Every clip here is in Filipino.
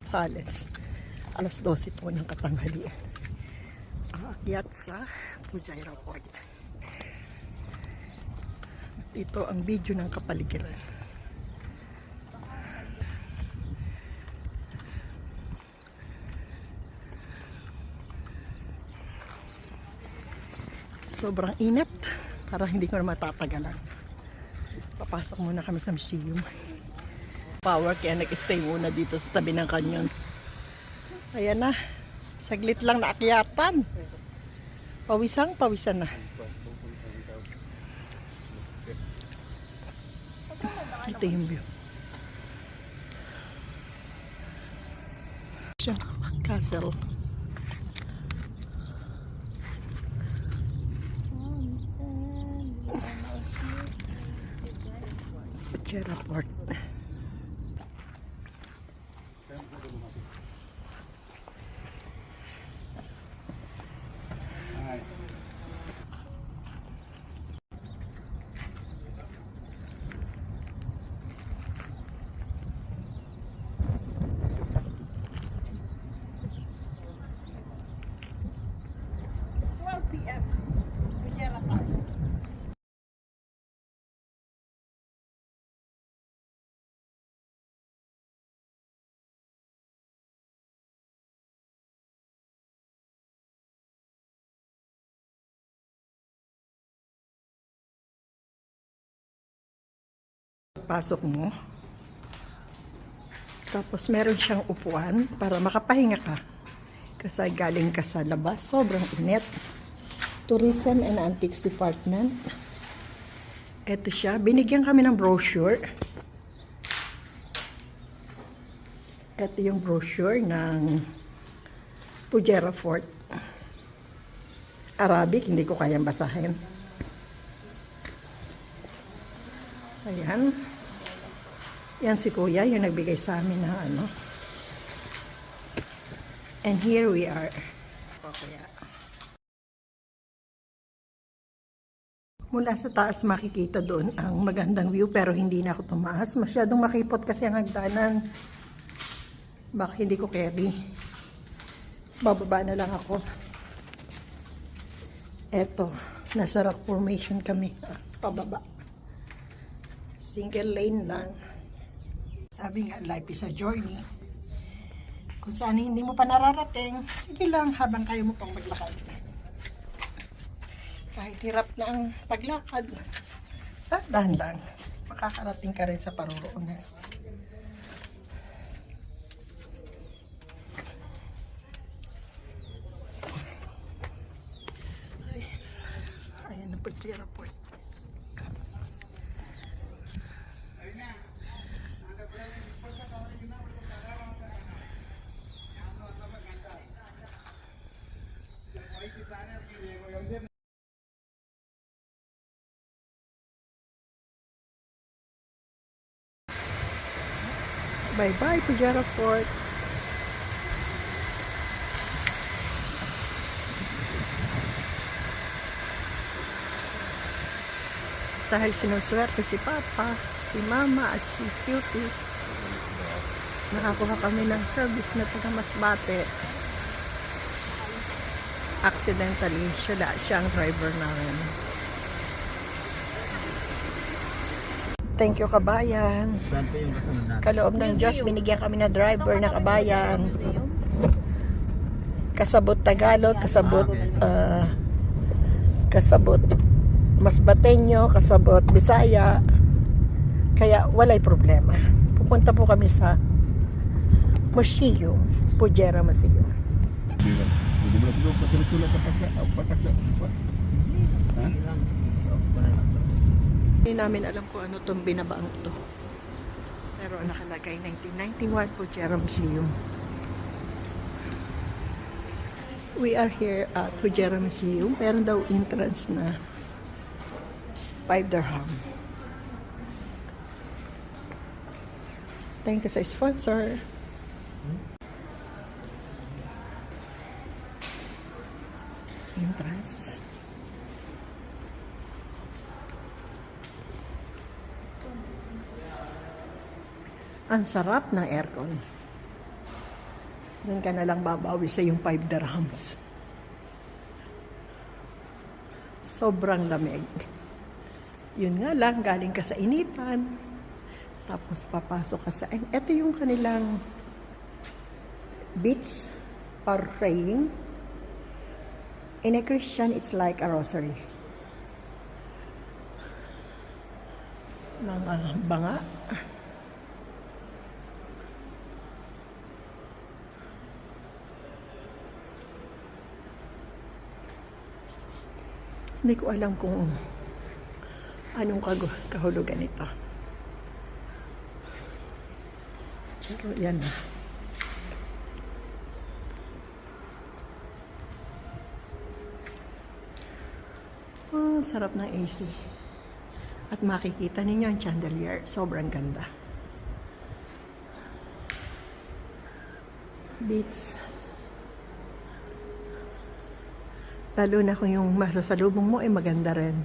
Halos alas 12 po ng katanghalian. Aakyat sa Fujairah Port. Ito ang video ng kapaligiran. Sobrang init, para hindi ko na matatagalan. Papasok muna kami sa museum. Power, kaya nag-stay muna dito sa tabi ng kanyon. Ayan na, saglit lang na akyatan. Pawisan na. Ito yung view. Castle. Fujairah Port. PM. Fujairah Port. Pasok mo. Tapos meron siyang upuan para makapahinga ka. Kasi galing ka sa labas, sobrang init. Tourism and Antiques Department. Ito siya. Binigyan kami ng brochure. Ito yung brochure ng Fujairah Fort. Arabic, hindi ko kayang basahin. Ayan. Yan si Kuya, yung nagbigay sa amin na ano. And here we are. Kuya. Mula sa taas makikita doon ang magandang view, pero hindi na ako tumaas. Masyadong makipot kasi ang hagdanan. Baka hindi ko carry. Bababa na lang ako. Eto, nasa rock formation kami. Pababa. Single lane lang. Sabi nga, life is a journey. Kung saan hindi mo pa nararating, sige lang habang kaya mo pang maglakad. Kahit hirap na ang paglakad, dahan lang. Makakarating ka rin sa paruroonan. Ayan ang Fujairah Port. Bye-bye, Fujairah Port. Dahil sinuswerte si Papa, si Mama at si Cutie, nakakuha kami ng service na taga Masbate. Accidentally, siya ang driver namin. Thank you, kabayan. Kaloob ng Diyos, binigyan kami na driver na kabayan. Kasabot Tagalog, kasabot Masbateño, kasabot Bisaya. Kaya walay problema. Pupunta po kami sa Museum, Fujairah Museum. Hindi namin alam kung ano itong binabaang ito. Pero nakalagay 1991 Fujairah Museum. We are here at Fujairah Museum. Meron daw entrance na 5 dirham. Thank you sa sponsor. Entrance. Ang sarap ng aircon. Doon ka na lang babawi sa yung 5 dirhams. Sobrang lamig. Yun nga lang, galing ka sa initan. Tapos papasok ka sa... Ito yung kanilang beads for praying. In a Christian, it's like a rosary. Mga banga. Hindi ko alam kung anong kahulugan ito. Pero yan na. Oh, sarap ng AC. At makikita ninyo ang chandelier. Sobrang ganda. Beats. Lalo na kung yung masasalubong mo ay maganda rin.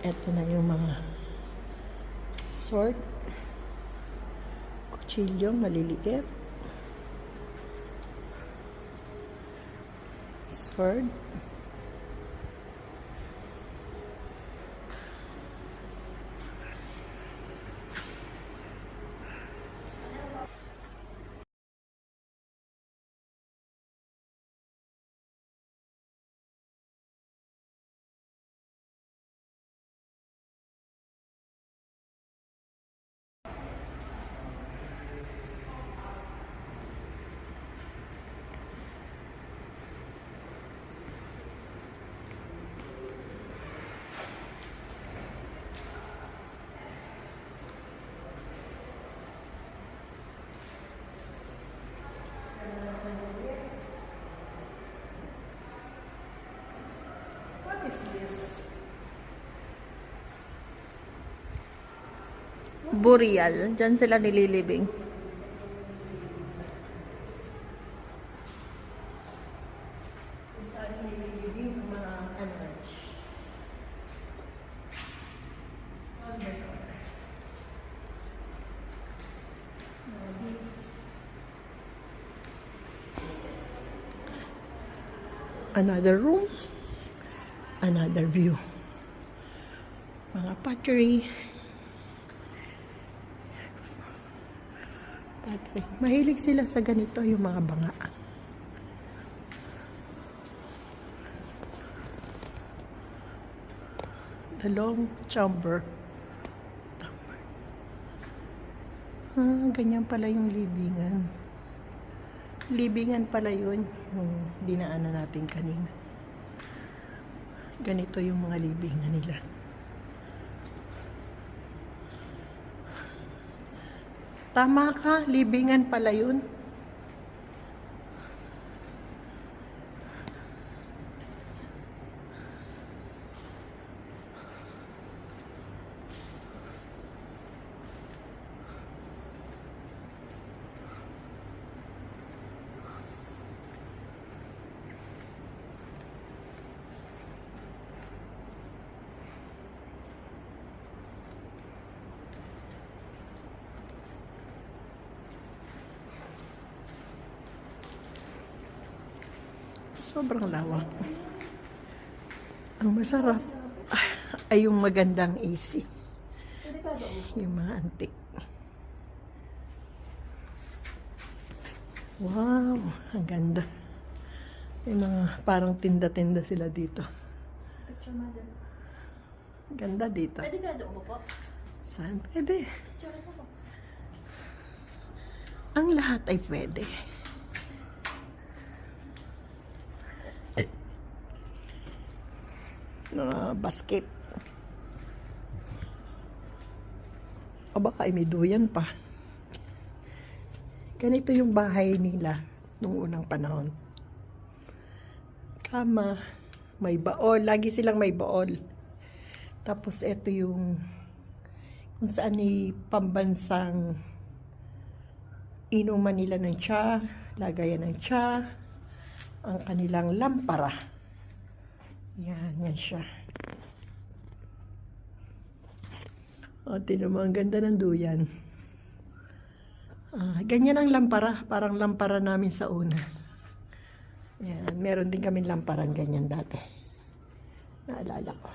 Ito na yung mga sword. Kutsilyo, maliliit. Sword. What is this? Burial. Diyan sila nililibing. Saan nililibing ang mga emerge? Oh my God. Another room, another view. Mga pottery. Mahilig sila sa ganito, yung mga banga. The long chamber. Ganyan pala yung libingan. Libingan pala yun, yung dinaanan natin kanina. Ganito yung mga libingan nila. Tama ka, libingan pala yun. Sobrang lawak. Ang masarap ay yung magandang AC. Yung mga antik. Wow, ang ganda. Yung mga parang tinda-tinda sila dito. Ganda dito. Pwede ka doon po? Saan pwede? Ang lahat ay pwede. Basket. O baka ay may duyan pa. Ganito yung bahay nila nung unang panahon. Kama, may baol. Lagi silang may baol. Tapos ito yung kung saan ni pambansang inuman nila ng tsa, lagayan ng tsa, ang kanilang lampara. Yan siya. O, tinan mo, ang ganda ng duyan. Ganyan ang lampara, parang lampara namin sa una. Yan, meron din kami lamparang ganyan dati. Naalala ko.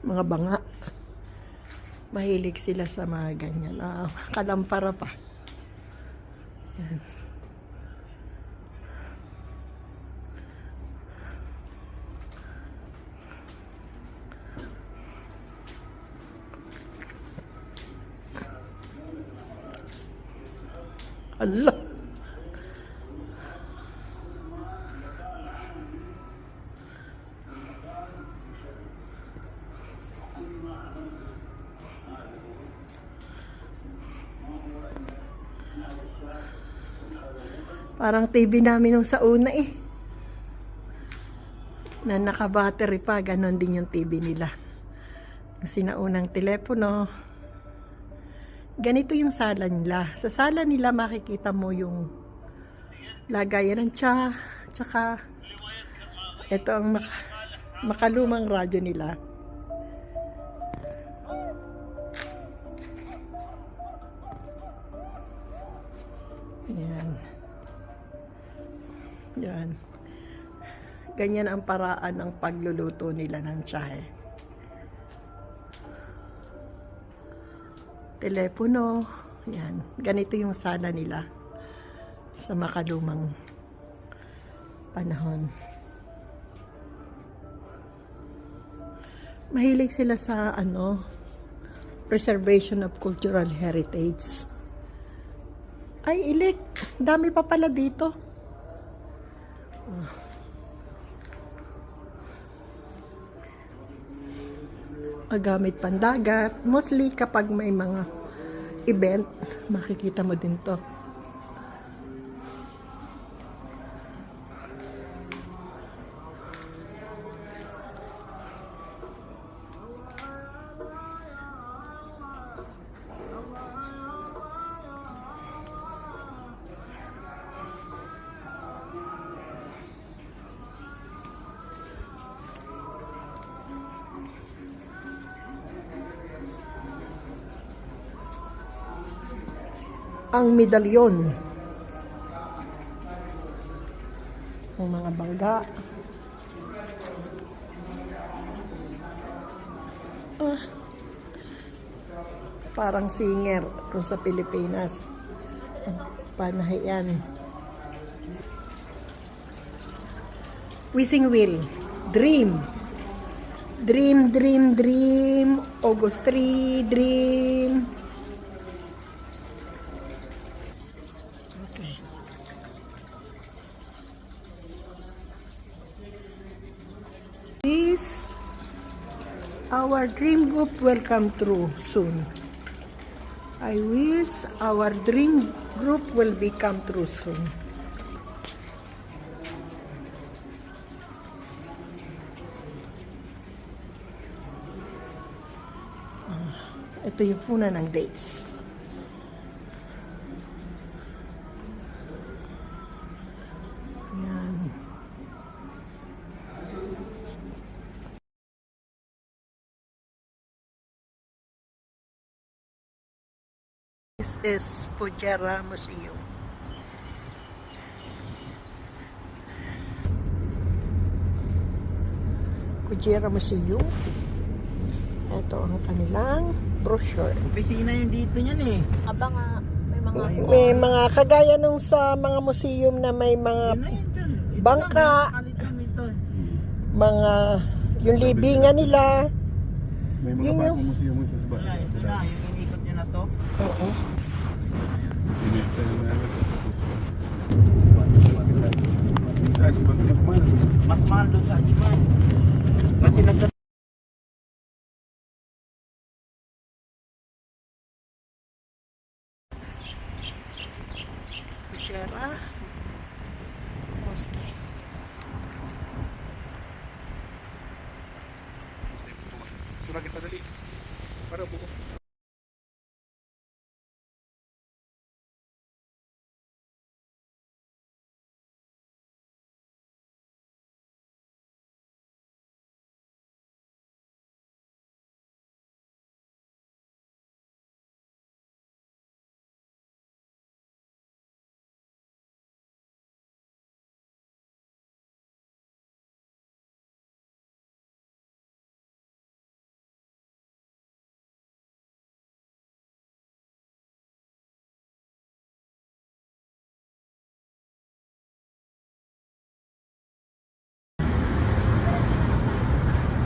Mga banga. Mahilig sila sa mga ganyan. Kalampara pa. Yan. Allah. Parang TV namin nung sa una eh. Na naka-battery pa, ganon din yung TV nila. Yung sinaunang telepono. Ganito yung sala nila. Sa sala nila makikita mo yung lagayan ng tsaka ito ang makalumang radyo nila. Yan. Yan. Ganyan ang paraan ng pagluluto nila ng tsahe. Telepono. Yan. Ganito yung sala nila sa makalumang panahon. Mahilig sila sa preservation of cultural heritage. Ay, ilik. Dami pa pala dito. Gamit pandagat. Mostly kapag may mga event, makikita mo din to. Ang medalyon ng mga bangga. Parang singer kung sa Pilipinas. Panahiyan. Wishing wheel. Dream. Dream, dream, dream. August 3, dream. Okay. This, our dream group will come true soon. I wish our dream group will become true soon. Ito yung puna ng dates. Yan. This is Pujera Museum. Pujera Museum. Ito ang kanilang brochure. Opisina yung dito niyan eh. Aba nga, May mga kagaya nung sa mga museum na may mga Yun na yun dyan. Ito Bangka. lang, nakalit kami ito. mga yung libingan nila. May mga Yun bagong yung- museum sa Subat. Wala, ito na. Yung inikot niya na to. Oo. Sinesa na lang. Mas mahal doon sa Ajman. Kasi nagka Pujera Mosque. Surat kita tadi. Pada buku.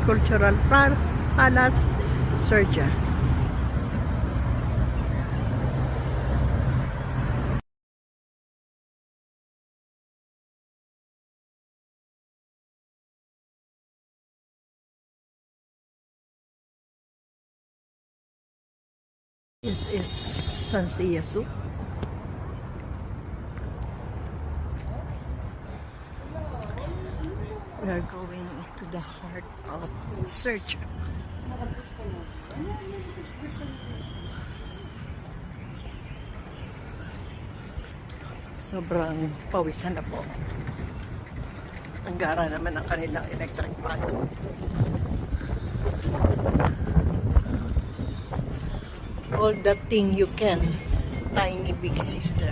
Cultural Palace, Sergia. This is San Siasu. We are going to the heart of Sergia. Sobrang pawisan na po. Ang gara naman ang kanilang electric fan. All the thing you can, tiny big sister.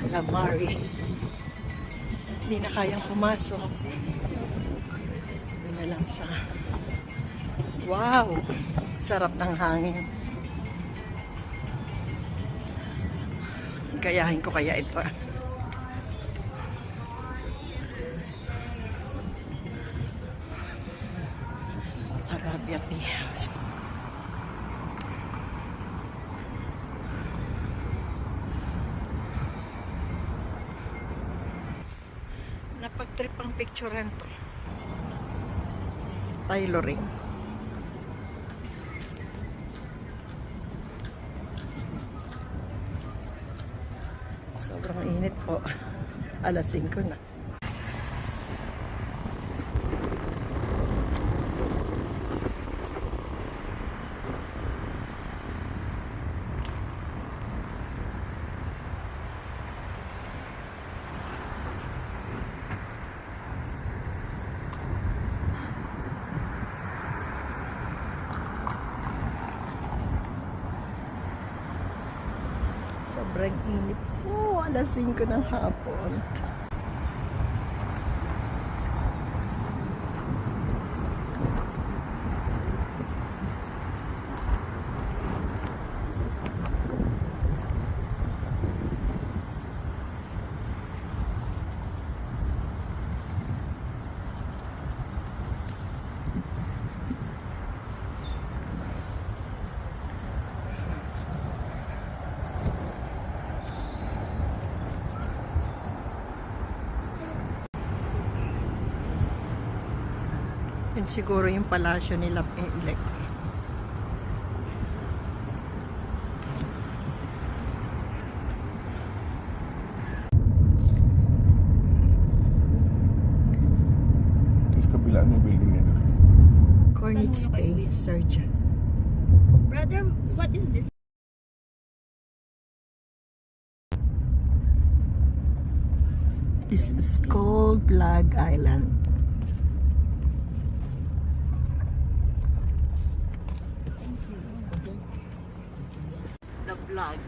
Alamari. Hindi na kayang pumasok. Doon na lang sa... Wow! Sarap ng hangin. Gayahin ko kaya ito. Arabia Tea House. Napag-trip ang picturean to. Tailoring. Sobrang init po. Alas 5 na. Sobrang init po. Alas 5 ng hapon. Yun siguro yung palasyo nila elect. Tapos kabila ng building nila. Cornets Bay, Sergia. Brother, what is this? This is called Blag Island. The flag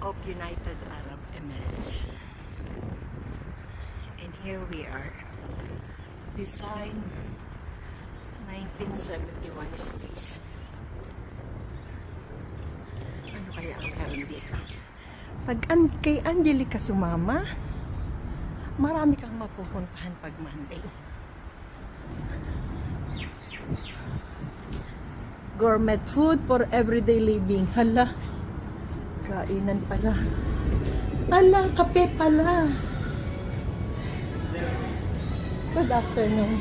of United Arab Emirates. And here we are. Design 1971 space. Ano kaya ang meron dito? Pag kay Angelica sumama, marami kang mapupuntahan pag Monday. Gourmet food for everyday living. Hala, kainan pala. Hala, kape pala. Good afternoon.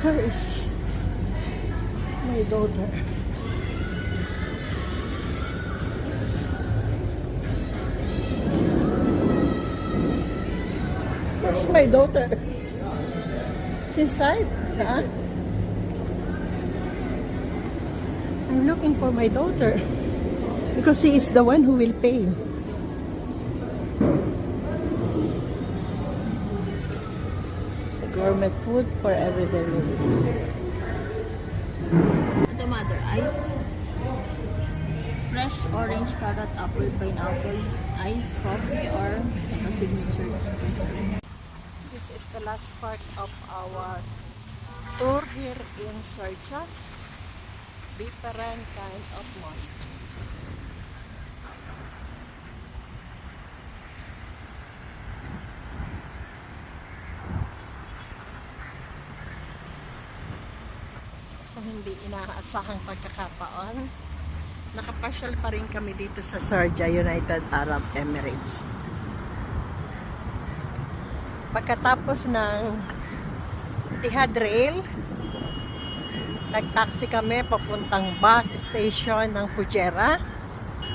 Where is my daughter? Where's my daughter? It's inside. Huh? I'm looking for my daughter because she is the one who will pay. Gourmet food for everyday living. Ito, mother, ice. Fresh orange, carrot, apple, pineapple, ice, coffee, or a signature. This is the last part of our tour here in Sharjah. Different kind of mosque. Sa hindi inaasahang pagkakataon, nakapasyal pa rin kami dito sa Sharjah, United Arab Emirates. Pagkatapos ng Etihad Rail, nag-taxi kami papuntang bus station ng Fujairah,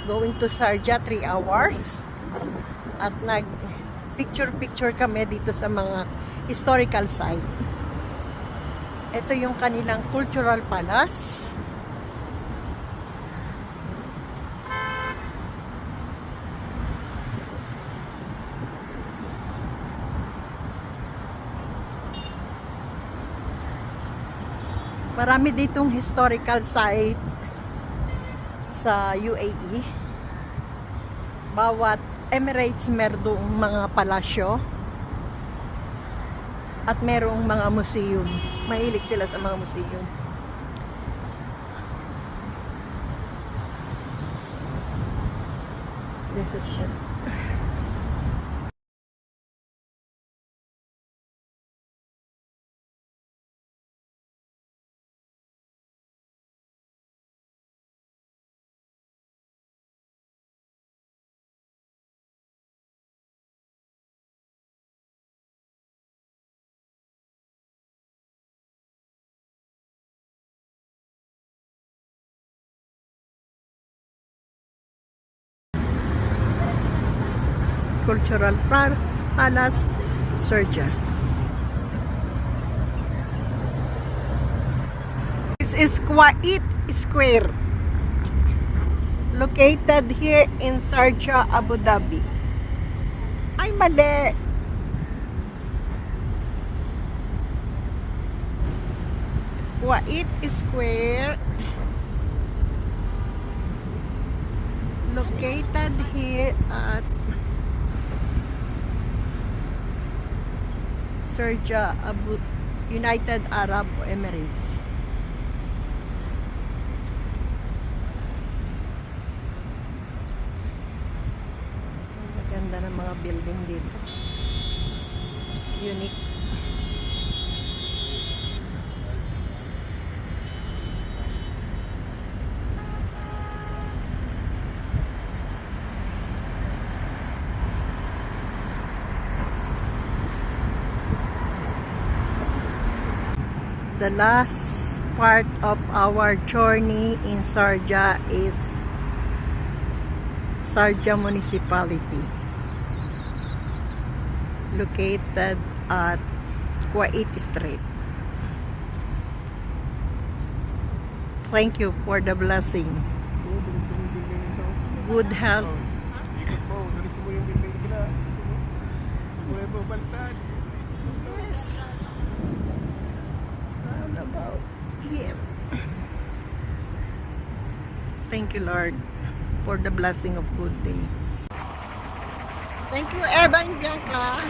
going to Sharjah 3 hours. At nag-picture-picture kami dito sa mga historical site. Ito yung kanilang cultural palace. Marami ditong historical site sa UAE. Bawat Emirates merong mga palasyo at merong mga museum. Mahilig sila sa mga museum. This is it. Cultural Palace, Sharjah. This is Kuwait Square, located here in Sharjah, Abu Dhabi. Ay, mali! Kuwait Square, located here at Sharjah, United Arab Emirates. Ang ganda ng mga building dito. Unique. The last part of our journey in Sharjah is Sharjah Municipality, located at Kuwait Street. Thank you for the blessing. Good health. Ikot mo, ganito mo yung building nila. Wala mo baliktad. Yes. Round about here. Thank you, Lord, for the blessing of good day. Thank you, Eva and Bianca.